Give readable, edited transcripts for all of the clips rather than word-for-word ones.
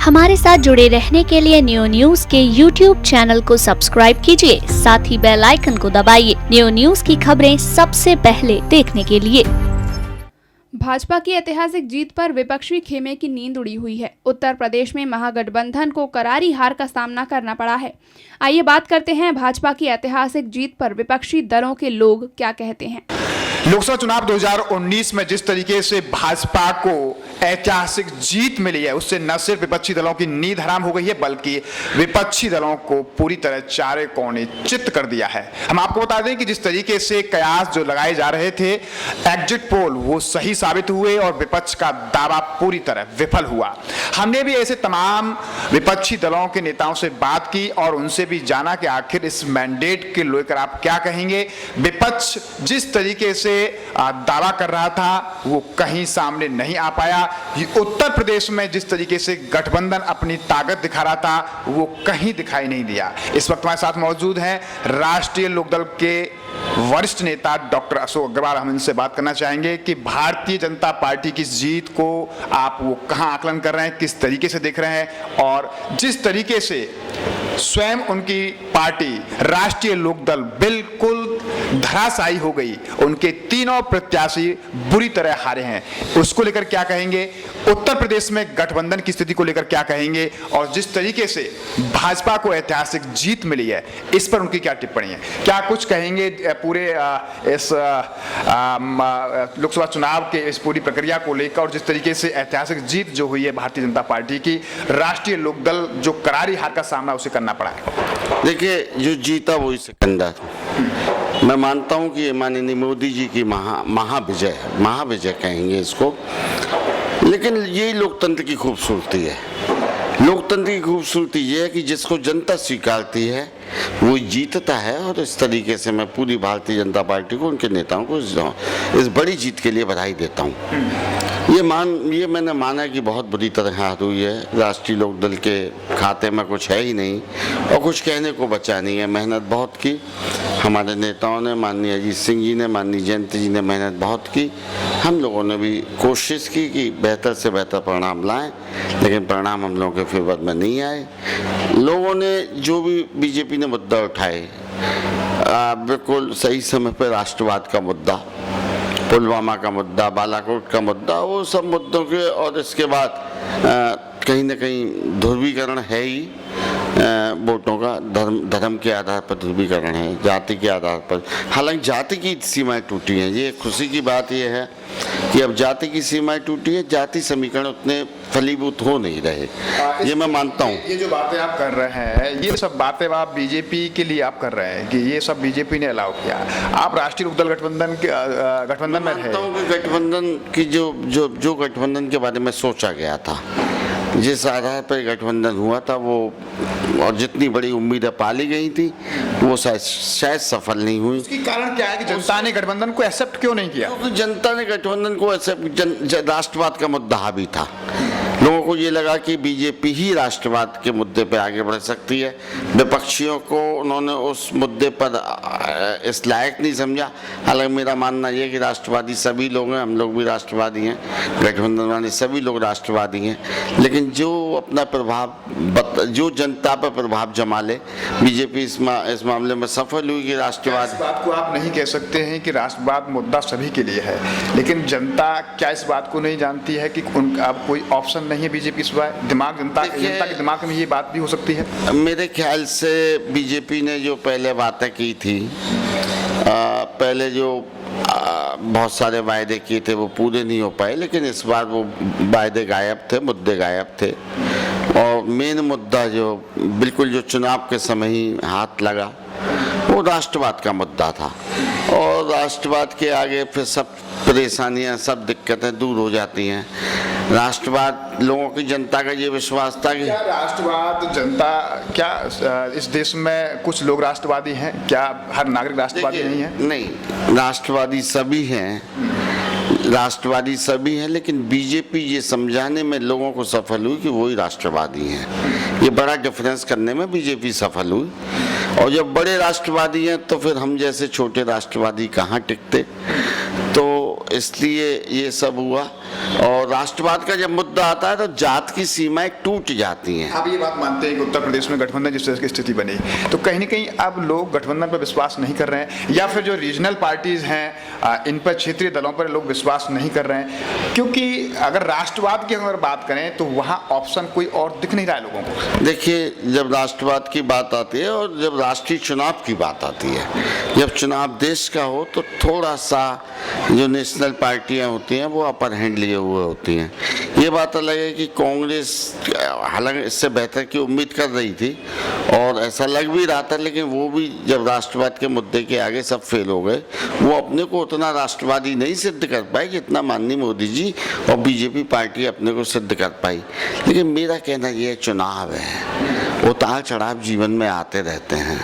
हमारे साथ जुड़े रहने के लिए न्यूज के YouTube चैनल को सब्सक्राइब कीजिए, साथ ही बेल आइकन को दबाइए न्यूज की खबरें सबसे पहले देखने के लिए। भाजपा की ऐतिहासिक जीत पर विपक्षी खेमे की नींद उड़ी हुई है। उत्तर प्रदेश में महागठबंधन को करारी हार का सामना करना पड़ा है। आइए बात करते हैं भाजपा की ऐतिहासिक जीत पर विपक्षी दलों के लोग क्या कहते हैं। लोकसभा चुनाव 2019 में जिस तरीके से भाजपा को ऐतिहासिक जीत मिली है, उससे न सिर्फ विपक्षी दलों की नींद हराम हो गई है, बल्कि विपक्षी दलों को पूरी तरह चारे कोने चित्त कर दिया है। हम आपको बता दें कि जिस तरीके से कयास जो लगाए जा रहे थे एग्जिट पोल, वो सही साबित हुए और विपक्ष का दावा पूरी तरह विफल हुआ। हमने भी ऐसे तमाम विपक्षी दलों के नेताओं से बात की और उनसे भी जाना कि आखिर इस मैंडेट के लेकर आप क्या कहेंगे। विपक्ष जिस तरीके से दावा कर रहा था वो कहीं सामने नहीं आ पाया। उत्तर प्रदेश में जिस तरीके से गठबंधन अपनी ताकत दिखा रहा था वो कहीं दिखाई नहीं दिया। इस वक्त हमारे साथ मौजूद हैं राष्ट्रीय लोकदल के वरिष्ठ नेता डॉक्टर अशोक अग्रवाल। हम इनसे बात करना चाहेंगे कि भारतीय जनता पार्टी की जीत को आप वो कहां आकलन कर रहे हैं, किस तरीके से देख रहे हैं, और जिस तरीके से स्वयं उनकी पार्टी राष्ट्रीय लोकदल बिल्कुल धराशायी हो गई, उनके तीनों प्रत्याशी बुरी तरह हारे हैं, उसको लेकर क्या कहेंगे। उत्तर प्रदेश में गठबंधन की स्थिति को लेकर क्या कहेंगे, और जिस तरीके से भाजपा को ऐतिहासिक जीत मिली है इस पर उनकी क्या टिप्पणी है। क्या कुछ कहेंगे पूरे इस लोकसभा चुनाव के इस पूरी प्रक्रिया को लेकर, और जिस तरीके से ऐतिहासिक जीत जो हुई है भारतीय जनता पार्टी की, राष्ट्रीय लोकदल जो करारी हार का सामना उसे करना पड़ा है। देखिए, जो जीता वही सिकंदर। मैं मानता हूं कि ये माननीय मोदी जी की महाविजय कहेंगे इसको, लेकिन यही लोकतंत्र की खूबसूरती है। लोकतंत्र की खूबसूरती ये है कि जिसको जनता स्वीकारती है वो जीतता है, और इस तरीके से मैं पूरी भारतीय जनता पार्टी को, उनके नेताओं को इस बड़ी जीत के लिए बधाई देता हूँ। ये मैंने माना कि बहुत बुरी तरह हार हुई है। राष्ट्रीय लोकदल के खाते में कुछ है ही नहीं और कुछ कहने को बचा नहीं है। मेहनत बहुत की हमारे नेताओं ने, माननीय अजीत सिंह जी ने, माननीय जयंत जी ने मेहनत बहुत की। हम लोगों ने भी कोशिश की कि बेहतर से बेहतर परिणाम लाएं, लेकिन परिणाम हम लोगों के फेवर में नहीं आए। लोगों ने जो भी बीजेपी ने मुद्दा उठाए, बिल्कुल सही समय पर राष्ट्रवाद का मुद्दा, पुलवामा का मुद्दा, बालाकोट का मुद्दा, वो सब मुद्दों के, और इसके बाद कहीं ना कहीं ध्रुवीकरण है ही वोटों का, धर्म के आधार पर ध्रुवीकरण है, जाति के आधार पर। हालांकि जाति की सीमाएं टूटी हैं। ये खुशी की बात ये है कि अब जाति की सीमाएं टूटी है, जाति समीकरण उतने फलीभूत हो नहीं रहे। ये मैं मानता हूँ। ये जो बातें आप कर रहे हैं, ये सब बातें आप बीजेपी के लिए आप कर रहे हैं कि ये सब बीजेपी ने अलाउ किया। आप राष्ट्रीय लोकदल गठबंधन में रहे। गठबंधन की जो गठबंधन के बारे में सोचा गया था, जिस आधार पर गठबंधन हुआ था, वो और जितनी बड़ी उम्मीदें पाली गई थी वो शायद सफल नहीं हुई। उसकी कारण क्या है कि जनता ने गठबंधन को एक्सेप्ट क्यों नहीं किया? तो जनता ने गठबंधन को एक्सेप्ट, राष्ट्रवाद का मुद्दा हावी था। लोगों को ये लगा कि बीजेपी ही राष्ट्रवाद के मुद्दे पे आगे बढ़ सकती है। विपक्षियों को उन्होंने उस मुद्दे पर इस लायक नहीं समझा। हालांकि मेरा मानना ये है कि राष्ट्रवादी सभी लोग हैं, हम लोग भी राष्ट्रवादी हैं, गठबंधन वाले सभी लोग राष्ट्रवादी हैं, लेकिन जो अपना प्रभाव, जो जनता पर प्रभाव जमा ले, बीजेपी इस मामले में सफल हुई कि राष्ट्रवाद। इस बात को आप नहीं कह सकते हैं कि राष्ट्रवाद मुद्दा सभी के लिए है, लेकिन जनता क्या इस बात को नहीं जानती है कि अब कोई ऑप्शन नहीं है बीजेपी सिवाय? जनता के दिमाग में ये बात भी हो सकती है। मेरे ख्याल से बीजेपी ने जो पहले बातें की थी, पहले जो बहुत सारे वायदे किए थे वो पूरे नहीं हो पाए, लेकिन इस बार वो वायदे गायब थे, मुद्दे गायब थे। और मेन मुद्दा जो बिल्कुल जो चुनाव के समय ही हाथ लगा वो राष्ट्रवाद का मुद्दा था, और राष्ट्रवाद के आगे फिर सब परेशानियां, सब दिक्कतें दूर हो जाती हैं। राष्ट्रवाद, लोगों की, जनता का ये विश्वास था कि क्या राष्ट्रवाद, जनता, क्या इस देश में कुछ लोग राष्ट्रवादी हैं? क्या हर नागरिक राष्ट्रवादी नहीं है? नहीं, राष्ट्रवादी सभी हैं, राष्ट्रवादी सभी हैं, लेकिन बीजेपी ये समझाने में लोगों को सफल हुई कि वही राष्ट्रवादी हैं। ये बड़ा डिफरेंस करने में बीजेपी सफल हुई। और जब बड़े राष्ट्रवादी हैं तो फिर हम जैसे छोटे राष्ट्रवादी कहाँ टिकते। तो इसलिए ये सब हुआ। और राष्ट्रवाद का जब मुद्दा आता है तो जात की सीमाएं टूट जाती हैं। आप ये बात मानते हैं कि उत्तर प्रदेश में गठबंधन जिस तरह की स्थिति बनी, तो कहीं ना कहीं अब लोग गठबंधन पर विश्वास नहीं कर रहे हैं, या फिर जो रीजनल पार्टीज हैं इन पर, क्षेत्रीय दलों पर लोग विश्वास नहीं कर रहे हैं? क्योंकि अगर राष्ट्रवाद की अगर बात करें तो वहाँ ऑप्शन कोई और दिख नहीं रहा है लोगों को। देखिए, जब राष्ट्रवाद की बात आती है और जब राष्ट्रीय चुनाव की बात आती है, जब चुनाव देश का हो तो थोड़ा सा जो नेशनल पार्टियां होती हैं वो अपर हैंड लिए हुए होती हैं। ये बात अलग है कि कांग्रेस हालांकि इससे बेहतर की उम्मीद कर रही थी और ऐसा लग भी रहा था, लेकिन वो भी जब राष्ट्रवाद के मुद्दे के आगे सब फेल हो गए, वो अपने को उतना राष्ट्रवादी नहीं सिद्ध कर पाए जितना माननीय मोदी जी और बीजेपी पार्टी अपने को सिद्ध कर पाई। लेकिन मेरा कहना ये चुनाव है, उतार चढ़ाव जीवन में आते रहते हैं,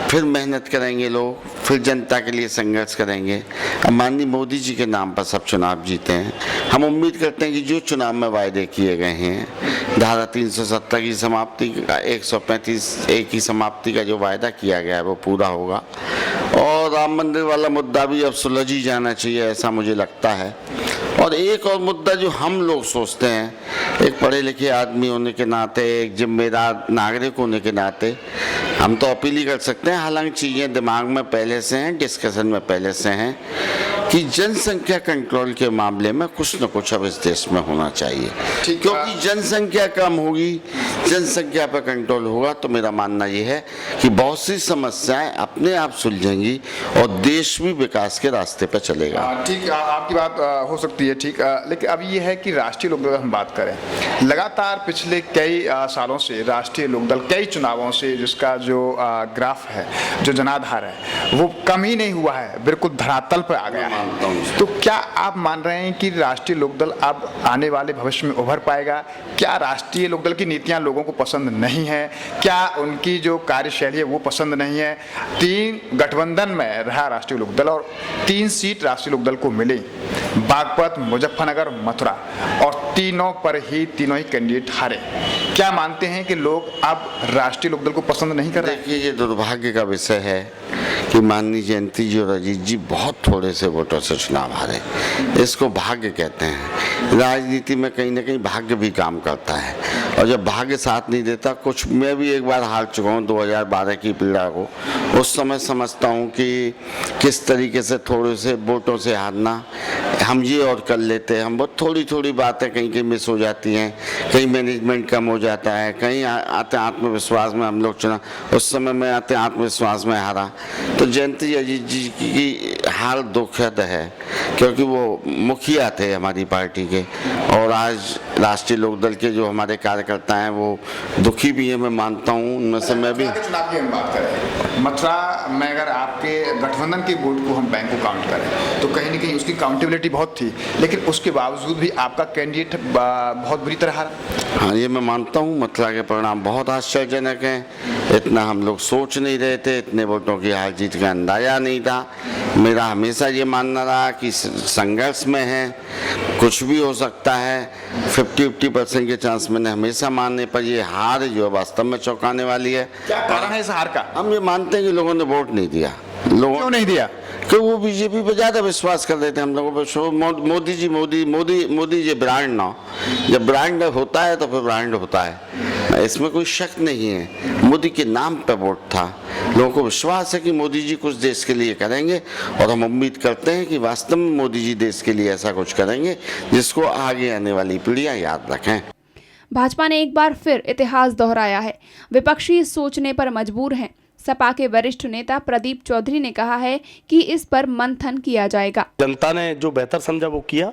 फिर मेहनत करेंगे लोग, फिर जनता के लिए संघर्ष करेंगे। अब माननीय मोदी जी के नाम पर सब चुनाव जीते हैं। हम उम्मीद करते हैं कि जो चुनाव में वायदे किए गए हैं, धारा 370 की समाप्ति का, 135A की समाप्ति का जो वायदा किया गया है वो पूरा होगा। और राम मंदिर वाला मुद्दा भी अब सुलझ ही जाना चाहिए, ऐसा मुझे लगता है। और एक और मुद्दा जो हम लोग सोचते हैं, एक पढ़े लिखे आदमी होने के नाते, एक जिम्मेदार नागरिक होने के नाते, हम तो अपील ही कर सकते हैं, हालांकि चीज़ें दिमाग में पहले से हैं, डिस्कशन में पहले से हैं, कि जनसंख्या कंट्रोल के मामले में कुछ न कुछ अब इस देश में होना चाहिए। क्योंकि जनसंख्या कम होगी, जनसंख्या पर कंट्रोल होगा तो मेरा मानना ये है कि बहुत सी समस्याएं अपने आप सुलझेंगी और देश भी विकास के रास्ते पर चलेगा। ठीक, आपकी बात हो सकती है, ठीक। लेकिन अब ये है कि राष्ट्रीय लोकदल हम बात करें, लगातार पिछले कई सालों से राष्ट्रीय लोकदल कई चुनावों से जिसका जो ग्राफ है, जो जनाधार है, वो कम ही नहीं हुआ है, बिल्कुल धरातल पर आ गया है। तो क्या आप मान रहे हैं कि राष्ट्रीय लोकदल अब आने वाले भविष्य में उभर पाएगा? क्या राष्ट्रीय लोकदल की नीतियां लोगों को पसंद नहीं है? क्या उनकी जो कार्यशैली है वो पसंद नहीं है? 3 गठबंधन में रहा राष्ट्रीय लोकदल और 3 सीट राष्ट्रीय लोकदल को मिली, बागपत, मुजफ्फरनगर, मथुरा, और तीनों ही कैंडिडेट हारे। क्या मानते हैं कि लोग अब राष्ट्रीय लोकदल को पसंद नहीं कर रहे? देखिए, ये दुर्भाग्य का विषय है कि माननीय जयंती जी और अजीत जी बहुत थोड़े से वोटों से चुनाव हारे। इसको भाग्य कहते हैं। राजनीति में कहीं ना कहीं भाग्य भी काम करता है, और जब भाग्य साथ नहीं देता, कुछ मैं भी एक बार हार चुका हूँ 2012 की पीड़ा को, उस समय समझता हूँ कि किस तरीके से थोड़े से वोटों से हारना, हम ये और कर लेते हैं, हम बहुत थोड़ी थोड़ी बातें कहीं कहीं मिस हो जाती हैं, कहीं मैनेजमेंट कम हो जाता है, कहीं आते आत्मविश्वास में हम लोग चुना, उस समय में आते आत्मविश्वास में हारा। तो जयंती अजीत जी की हार दुखद है, क्योंकि वो मुखिया थे हमारी पार्टी के, और आज राष्ट्रीय लोकदल के जो हमारे कार्यकर्ता हैं वो दुखी भी है, मैं मानता हूँ। उनमें से मैं भी चुनाव की हम बात करें, मथुरा में अगर आपके गठबंधन के वोट को हम बैंक को काउंट करें तो कहीं ना कहीं उसकी काउंटेबिलिटी बहुत थी, लेकिन उसके बावजूद भी आपका कैंडिडेट बहुत बुरी तरह हारा। हाँ, ये मैं मानता हूँ। मथुरा के परिणाम बहुत आश्चर्यजनक हैं, इतना हम लोग सोच नहीं रहे थे, इतने वोटों की हार जीत का अंदाजा नहीं था। मेरा हमेशा ये मानना रहा कि संघर्ष में है, कुछ भी हो सकता है, 50% के चांस मैंने हमेशा माने, पर ये हार जो वास्तव में चौंकाने वाली है। क्या कारण है इस हार का? हम ये मानते हैं कि लोगों ने वोट नहीं दिया। लोगों क्यों नहीं दिया? कि वो बीजेपी पे ज़्यादा विश्वास कर रहे थे। हम लोगों पर मोदी जी ब्रांड ना, जब ब्रांड होता है तो फिर ब्रांड होता है, इसमें कोई शक नहीं है। मोदी के नाम पे वोट था, लोगों को विश्वास है कि मोदी जी कुछ देश के लिए करेंगे, और हम उम्मीद करते हैं कि वास्तव में मोदी जी देश के लिए ऐसा कुछ करेंगे जिसको आगे आने वाली पीढ़ियां याद रखें। भाजपा ने एक बार फिर इतिहास दोहराया है, विपक्षी सोचने पर मजबूर हैं। सपा के वरिष्ठ नेता प्रदीप चौधरी ने कहा है कि इस पर मंथन किया जाएगा। जनता ने जो बेहतर समझा वो किया,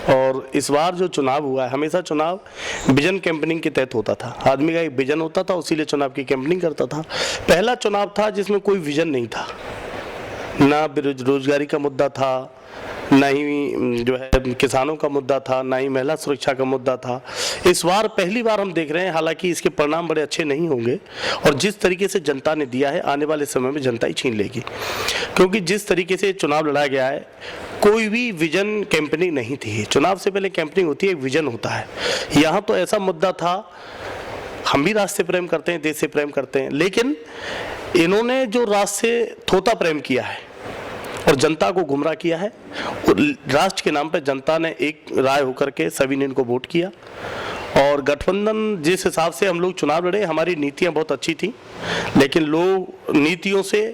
और इस बार जो चुनाव हुआ है, हमेशा चुनाव विजन कैंपेनिंग के तहत होता था। आदमी का एक विजन होता था, उसीलिए चुनाव की कैंपेनिंग करता था। पहला चुनाव था जिसमें कोई विजन नहीं था, ना बेरोजगारी का मुद्दा था, ना ही जो है किसानों का मुद्दा था, ना ही महिला सुरक्षा का मुद्दा था। इस बार पहली बार हम देख रहे हैं, हालांकि इसके परिणाम बड़े अच्छे नहीं होंगे, और जिस तरीके से जनता ने दिया है, आने वाले समय में जनता ही छीन लेगी, क्योंकि जिस तरीके से चुनाव लड़ा गया है, कोई भी विजन कैंपेनिंग नहीं थी। चुनाव से पहले कैंपेनिंग होती है, एक विजन होता है। यहाँ तो ऐसा मुद्दा था, हम भी राष्ट्र से प्रेम करते हैं, देश से प्रेम करते हैं, लेकिन इन्होंने जो राष्ट्र से थोता प्रेम किया है, और जनता को गुमराह किया है। राष्ट्र के नाम पर जनता ने एक राय होकर के सभी ने इनको वोट किया और गठबंधन जिस हिसाब से हम लोग चुनाव लड़े, हमारी नीतियां बहुत अच्छी थी, लेकिन लोग नीतियों से,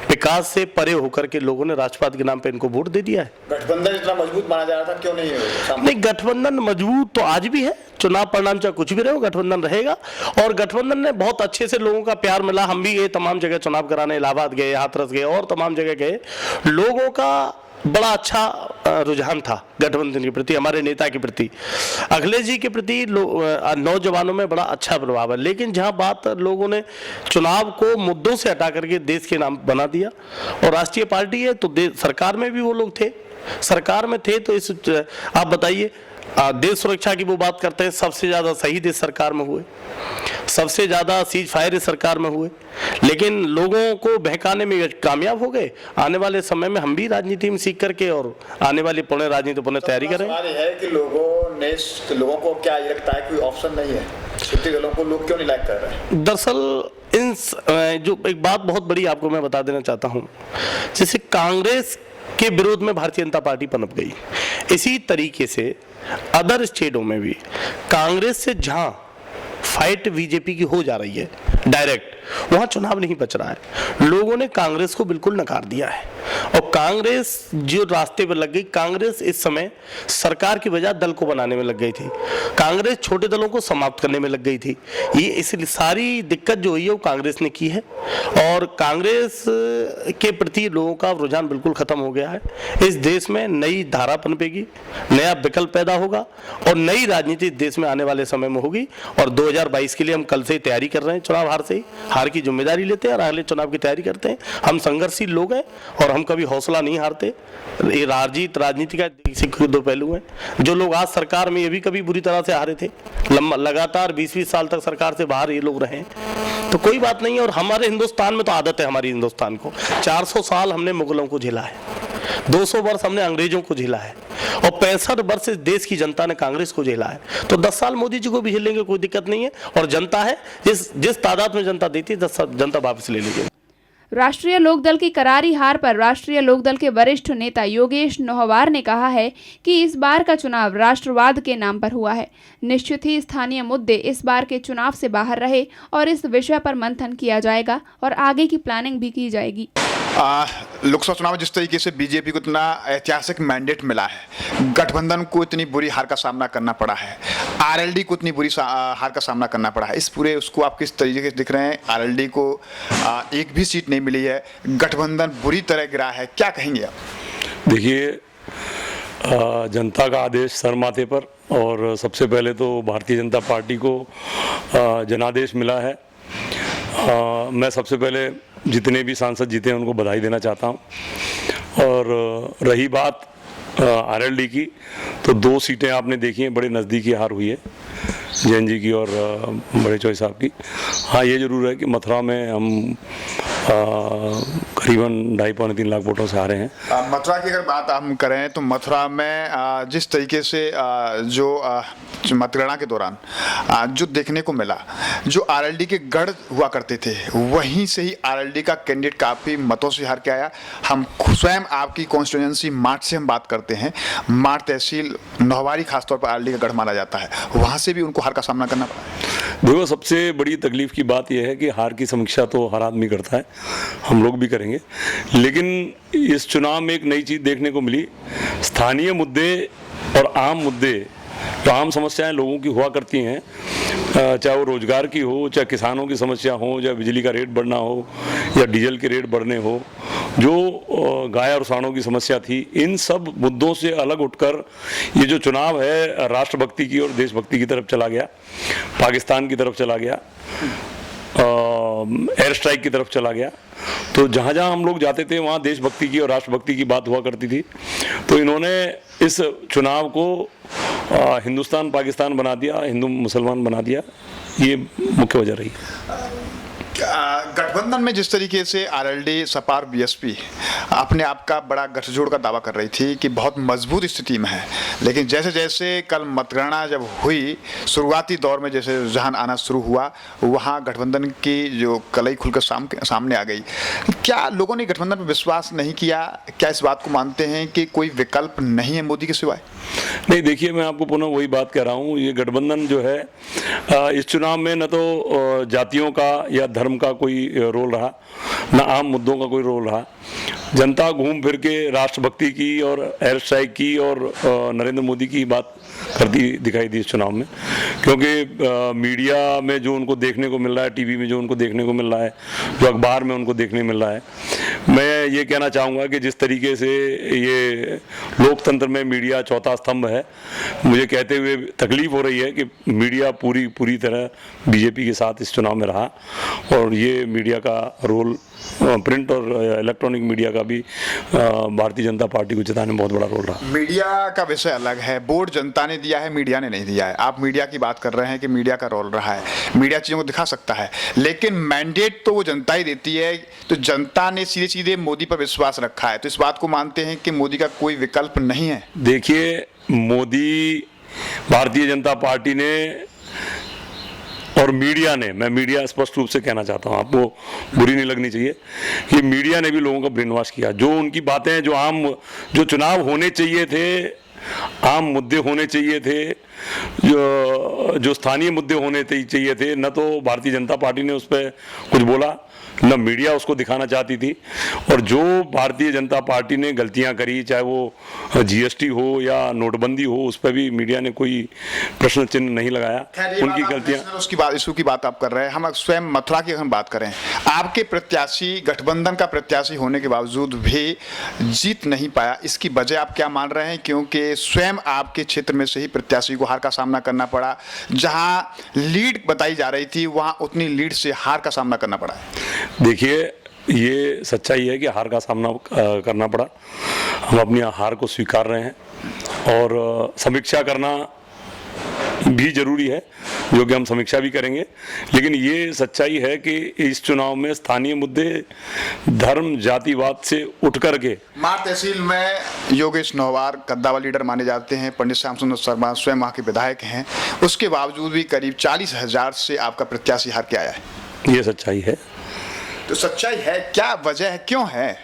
विकास से परे होकर के लोगों ने राष्ट्रवाद के नाम पे इनको वोट दे दिया है। गठबंधन इतना मजबूत माना जा रहा था, क्यों नहीं है? नहीं, गठबंधन मजबूत तो आज भी है, चुनाव परिणाम चाहे कुछ भी रहे, गठबंधन रहेगा। और गठबंधन ने बहुत अच्छे से लोगों का प्यार मिला। हम भी गए तमाम जगह चुनाव कराने, इलाहाबाद गए, हाथरस गए और तमाम जगह गए। लोगों का बड़ा अच्छा रुझान था गठबंधन के प्रति, हमारे नेता के प्रति, अखिलेश जी के प्रति नौजवानों में बड़ा अच्छा प्रभाव है। लेकिन जहां बात लोगों ने चुनाव को मुद्दों से हटा करके देश के नाम बना दिया, और राष्ट्रीय पार्टी है तो सरकार में भी वो लोग थे, सरकार में थे तो इस आप बताइए, देश सुरक्षा की वो बात करते हैं, सबसे ज्यादा शहीद इस सरकार में हुए, सबसे ज्यादा सीज फायर इस सरकार में हुए, लेकिन लोगों को बहकाने में कामयाब हो गए। आने वाले समय में हम भी राजनीति में सीख करके और आने वाली पुनः राजनीति पुनः तैयारी करें। है कि लोगों को क्या ये लगता है कोई ऑप्शन नहीं है, छुट्टी दलों को लोग क्यों नहीं लाइक कर रहे हैं? दरअसल इन जो एक बात बहुत बड़ी आपको मैं बता देना चाहता हूं, जैसे कांग्रेस के विरोध में भारतीय जनता पार्टी पनप गई, इसी तरीके से अदर स्टेटों में भी कांग्रेस से जहां फाइट बीजेपी की हो जा रही है डायरेक्ट, वहां चुनाव नहीं बच रहा है। लोगों ने कांग्रेस को बिल्कुल नकार दिया है और कांग्रेस जो रास्ते पर लग गई, कांग्रेस इस समय सरकार की बजाय दल को बनाने में लग गई थी, कांग्रेस छोटे दलों को समाप्त करने में लग गई थी। ये इसलिए सारी दिक्कत जो हुई है वो कांग्रेस ने की है और कांग्रेस के प्रति लोगों का रुझान बिल्कुल खत्म हो गया है। इस देश में नई धारा पनपेगी, नया विकल्प पैदा होगा और नई राजनीति देश में आने वाले समय में होगी। और 2022 के लिए हम कल से ही तैयारी कर रहे हैं, चुनाव हार से ही, हार की जिम्मेदारी लेते हैं और अगले चुनाव की तैयारी करते हैं। हम संघर्षशील लोग हैं और हम कभी हौसला नहीं हारते। ये राजनीत राजनीति का सिक्के दो पहलू हैं। जो लोग आज सरकार में, ये भी कभी बुरी तरह से हारे थे, लगातार 20-20 साल तक सरकार से बाहर ये लोग रहे, तो कोई बात नहीं है। और हमारे हिंदुस्तान में तो आदत है, हमारी हिंदुस्तान को 400 साल हमने मुगलों को झेला है, 200 वर्ष हमने अंग्रेजों को झेला है और 65 वर्ष इस देश की जनता ने कांग्रेस को झेला है। तो 10 साल मोदी जी को भी झेलेंगे, कोई दिक्कत नहीं है। और जनता है, जिस तादाद में जनता देती है, 10 जनता वापस ले लीजिए। राष्ट्रीय लोकदल की करारी हार पर राष्ट्रीय लोकदल के वरिष्ठ नेता योगेश नोहवार ने कहा है कि इस बार का चुनाव राष्ट्रवाद के नाम पर हुआ है। निश्चित ही स्थानीय मुद्दे इस बार के चुनाव से बाहर रहे और इस विषय पर मंथन किया जाएगा और आगे की प्लानिंग भी की जाएगी। लोकसभा चुनाव में जिस तरीके से बीजेपी को इतना ऐतिहासिक मैंडेट मिला है, गठबंधन को इतनी बुरी हार का सामना करना पड़ा है, आरएलडी को इतनी बुरी हार का सामना करना पड़ा है, इस पूरे उसको आप किस तरीके से दिख रहे हैं? आरएलडी को एक भी सीट नहीं मिली है, गठबंधन बुरी तरह गिरा है, क्या कहेंगे आप? देखिए, जनता का आदेश सर माथे पर, और सबसे पहले तो भारतीय जनता पार्टी को जनादेश मिला है। मैं सबसे पहले जितने भी सांसद जीते हैं उनको बधाई देना चाहता हूं। और रही बात आरएलडी की, तो 2 सीटें आपने देखी हैं, बड़े नज़दीकी हार हुई है, जैन जी की और बड़े चौधरी साहब की। हाँ, ये जरूर है कि मथुरा में हम करीबन 2.5-3 लाख वोटों से हारे हैं। मथुरा की अगर बात हम करें तो मथुरा में जिस तरीके से जो मतगणना के दौरान जो देखने को मिला, जो आरएलडी के गढ़ हुआ करते थे, वहीं से ही आरएलडी का कैंडिडेट काफ़ी मतों से हार के आया। हम स्वयं आपकी कॉन्स्टिट्यूएंसी मार्ट से हम बात करते हैं, मार्ट तहसील नौहवारी खासतौर पर आरएलडी का गढ़ माना जाता है, वहाँ से भी उनको हार का सामना करना पड़ा। देखो, सबसे बड़ी तकलीफ की बात यह है कि हार की समीक्षा तो हर आदमी करता है, हम लोग भी करेंगे, लेकिन इस चुनाव में एक नई चीज़ देखने को मिली। स्थानीय मुद्दे और आम मुद्दे, जो आम समस्याएं लोगों की हुआ करती हैं, चाहे वो रोजगार की हो, चाहे किसानों की समस्या हो, चाहे बिजली का रेट बढ़ना हो या डीजल के रेट बढ़ने हो, जो गाय और सांडों की समस्या थी, इन सब मुद्दों से अलग उठकर ये जो चुनाव है राष्ट्रभक्ति की और देशभक्ति की तरफ चला गया, पाकिस्तान की तरफ चला गया, एयर स्ट्राइक की तरफ चला गया। तो जहाँ जहाँ हम लोग जाते थे वहाँ देशभक्ति की और राष्ट्रभक्ति की बात हुआ करती थी। तो इन्होंने इस चुनाव को हिंदुस्तान पाकिस्तान बना दिया, हिंदू मुसलमान बना दिया, ये मुख्य वजह रही। गठबंधन में जिस तरीके से आरएलडी, सपा और बीएसपी अपने आप का बड़ा गठजोड़ का दावा कर रही थी कि बहुत मजबूत स्थिति में है, लेकिन जैसे जैसे कल मतगणना जब हुई, शुरुआती दौर में जैसे रुझान आना शुरू हुआ, वहाँ गठबंधन की जो कलई खुलकर सामने आ गई। क्या लोगों ने गठबंधन पर विश्वास नहीं किया? क्या इस बात को मानते हैं कि कोई विकल्प नहीं है मोदी के सिवाय? नहीं, देखिए, मैं आपको पुनः वही बात कह रहा हूँ, ये गठबंधन जो है इस चुनाव में न तो जातियों का या धर्म का कोई रोल रहा, न आम मुद्दों का कोई रोल रहा। जनता घूम फिर के राष्ट्रभक्ति की और एयर स्ट्राइक की और नरेंद्र मोदी की बात करती दिखाई दी इस चुनाव में, क्योंकि मीडिया में जो उनको देखने को मिल रहा है, टीवी में जो उनको देखने को मिल रहा है, जो अखबार में उनको देखने मिल रहा है, मैं ये कहना चाहूँगा कि जिस तरीके से ये लोकतंत्र में मीडिया चौथा स्तंभ है, मुझे कहते हुए तकलीफ हो रही है कि मीडिया पूरी तरह बीजेपी के साथ इस चुनाव में रहा, और ये मीडिया का रोल, प्रिंट और इलेक्ट्रॉनिक मीडिया का भी भारतीय जनता पार्टी को जिताने में बहुत बड़ा रोल रहा। मीडिया का विषय अलग है, वोट जनता ने दिया है, मीडिया ने नहीं दिया है। आप मीडिया की बात कर रहे हैं कि मीडिया का रोल रहा है, मीडिया चीज़ों को दिखा सकता है, लेकिन मैंडेट तो वो जनता ही देती है। तो जनता ने सीधे सीधे मोदी पर विश्वास रखा है, तो इस बात को मानते हैं कि मोदी का कोई विकल्प नहीं है। देखिए, मोदी, भारतीय जनता पार्टी ने और मीडिया ने, मैं मीडिया स्पष्ट रूप से कहना चाहता हूँ, आपको बुरी नहीं लगनी चाहिए, कि मीडिया ने भी लोगों का ब्रेन वॉश किया। जो उनकी बातें, जो चुनाव होने चाहिए थे, आम मुद्दे होने चाहिए थे, जो स्थानीय मुद्दे होने चाहिए थे, न तो भारतीय जनता पार्टी ने उस पर कुछ बोला, न मीडिया उसको दिखाना चाहती थी। और जो भारतीय जनता पार्टी ने गलतियां करी, चाहे वो जीएसटी हो या नोटबंदी हो, उस पर भी मीडिया ने कोई प्रश्न चिन्ह नहीं लगाया। उनकी गलतियां, उसकी बात, इशू की बात आप कर रहे हैं। हम स्वयं मथुरा की हम बात करें, आपके प्रत्याशी गठबंधन का प्रत्याशी होने के बावजूद भी जीत नहीं पाया, इसकी वजह आप क्या मान रहे हैं? क्योंकि स्वयं आपके क्षेत्र में से ही प्रत्याशी को हार का सामना करना पड़ा, जहां लीड बताई जा रही थी वहां उतनी लीड से हार का सामना करना पड़ा। देखिए, ये सच्चाई है कि हार का सामना करना पड़ा। हम अपनी हार को स्वीकार रहे हैं और समीक्षा करना भी जरूरी है, जो कि हम समीक्षा भी करेंगे। लेकिन ये सच्चाई है कि इस चुनाव में स्थानीय मुद्दे धर्म जातिवाद से उठ करके, मार तहसील में योगेश नौवार कद्दावर लीडर माने जाते हैं, पंडित श्याम सुंदर शर्मा स्वयं वहाँ के विधायक हैं, उसके बावजूद भी करीब 40,000 से आपका प्रत्याशी हार के आया है। ये सच्चाई है। तो सच्चाई है, क्या वजह है, क्यों है?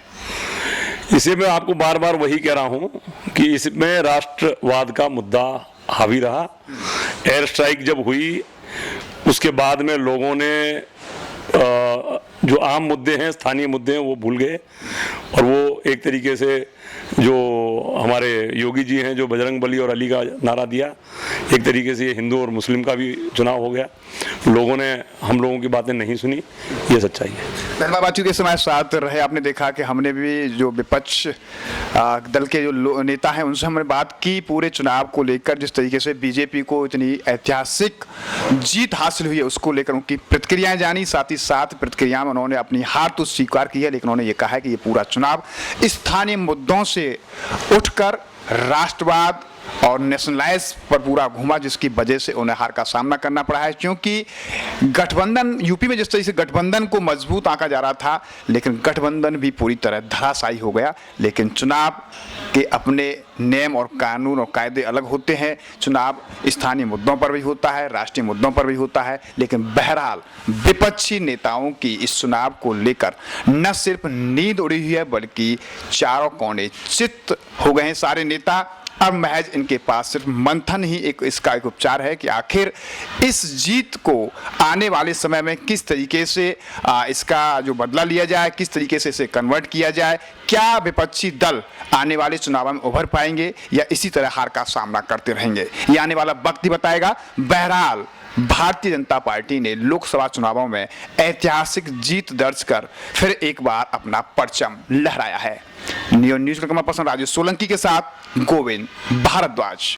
इसे मैं आपको बार बार वही कह रहा हूं कि इसमें राष्ट्रवाद का मुद्दा हावी रहा। एयर स्ट्राइक जब हुई, उसके बाद में लोगों ने जो आम मुद्दे हैं, स्थानीय मुद्दे हैं, वो भूल गए, और वो एक तरीके से जो हमारे योगी जी हैं, जो बजरंग बली और अली का नारा दिया, एक तरीके से ये हिंदू और मुस्लिम का भी चुनाव हो गया। लोगों ने हम लोगों की बातें नहीं सुनी, ये सच्चाई है। धन्यवाद। बातचीत के समय साथ रहे, आपने देखा कि हमने भी जो विपक्ष दल के जो नेता हैं उनसे हमने बात की पूरे चुनाव को लेकर, जिस तरीके से बीजेपी को इतनी ऐतिहासिक जीत हासिल हुई है उसको लेकर उनकी प्रतिक्रियाएं जानी। साथ ही साथ प्रतिक्रिया में उन्होंने अपनी हार तो स्वीकार की है, लेकिन उन्होंने ये कहा है कि ये पूरा चुनाव स्थानीय मुद्दों से उठकर राष्ट्रवाद और नेशनलाइज पर पूरा घूमा, जिसकी वजह से उन्हें हार का सामना करना पड़ा है। क्योंकि गठबंधन, यूपी में जिस तरीके से गठबंधन को मजबूत आंका जा रहा था, लेकिन गठबंधन भी पूरी तरह धराशायी हो गया। लेकिन चुनाव के अपने नियम और कानून और कायदे अलग होते हैं। चुनाव स्थानीय मुद्दों पर भी होता है, राष्ट्रीय मुद्दों पर भी होता है, लेकिन बहरहाल विपक्षी नेताओं की इस चुनाव को लेकर न सिर्फ नींद उड़ी हुई है, बल्कि चारों कोने चित्त हो गए हैं सारे नेता। अब महज इनके पास सिर्फ मंथन ही इसका एक उपचार है कि आखिर इस जीत को आने वाले समय में किस तरीके से इसका जो बदला लिया जाए, किस तरीके से इसे कन्वर्ट किया जाए। क्या विपक्षी दल आने वाले चुनाव में उभर पाएंगे या इसी तरह हार का सामना करते रहेंगे, ये आने वाला वक्त ही बताएगा। बहरहाल भारतीय जनता पार्टी ने लोकसभा चुनावों में ऐतिहासिक जीत दर्ज कर फिर एक बार अपना परचम लहराया है। न्यूज़ का कैमरा पर्सन राजेश सोलंकी के साथ गोविंद भारद्वाज।